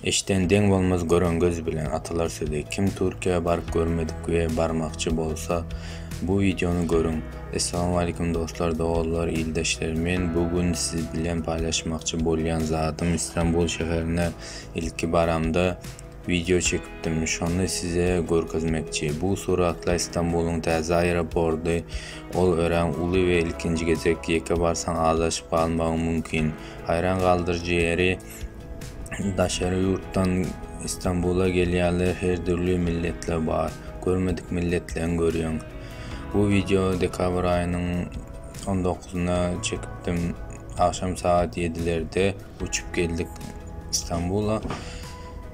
Eşten deň bolmaz gören göz bilen atalar sözi. Kim Türkiýe baryp görmedik we barmakçy bolsa bu videonu görün. Assalamu alaykum dostlar, dogullar, ildeşlerim. Bugün siz bilen paylaşmakçy bolýan zatym İstanbul şäherine ilki baramda video çekipdim. Şonu size görkezmekçi. Bu suratla İstanbul'un täze aeroportu ol ören uly we ilkinji gezek ýeke barsaň azaşyp almagy mümkin. Hayran galdyrjy ýeri daşary ýurtdan İstanbul'a gelýärler, her türlü milletler bar. Görmedik milletlerini görýän. Bu video dekabr ayının 19'una çekipdim. Akşam saat 7'lerde uçup geldik İstanbul'a.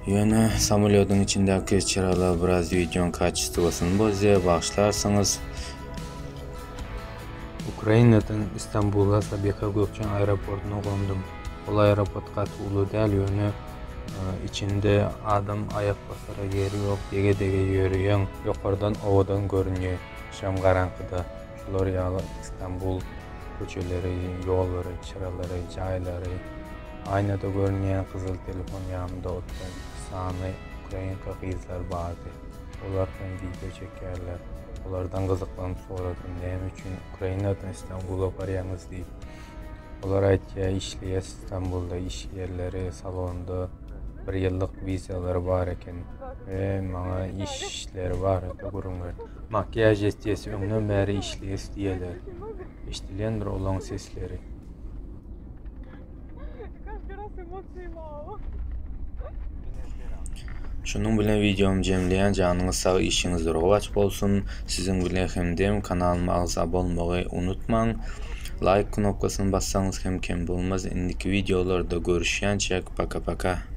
Ýöne samolyotun içindäki çyralar biraz videonun kaçysy bolsun. Boze başlarsanız Ukrainadan İstanbul'a Sabiha Gökçen aeroportuna gondum. Ol aeroport gatı uly däl, ýöne içinde adam ayak basara yeri yok, dege ýörüýän, ýokardan owadan görünýär. Şam garankyda şular ýaly İstanbul köçeleri, ýollary, çyralary, jaýlary, aynada görünýän kızıl telefon ýanynda oturan sany Ukrainka gyzlar bardy. Olardan video çekerler. Olardan gyzyklanyp soradym, näme üçin Ukrainadan İstanbul'a barýanyz diýip. Olar aýtýar, işleýär İstanbul'da, iş yerleri, salonda 1 ýyllyk wizalar bar eken ve maňa işler bar da gurunlar. Makyaj etýäsi öňden bäri işleýär diýerler. Eşdilýändir olaň sesleri. Şunun bilen videomu jemleýän janyňyz sag, işiňiz rowaç bolsun. Sizin bilen hemdem kanalyma abone bolmagy unutmaň. Like knopkasyny bassaňyz hem kem bolmaz. Indiki videolarda görüşýänçek, paka paka.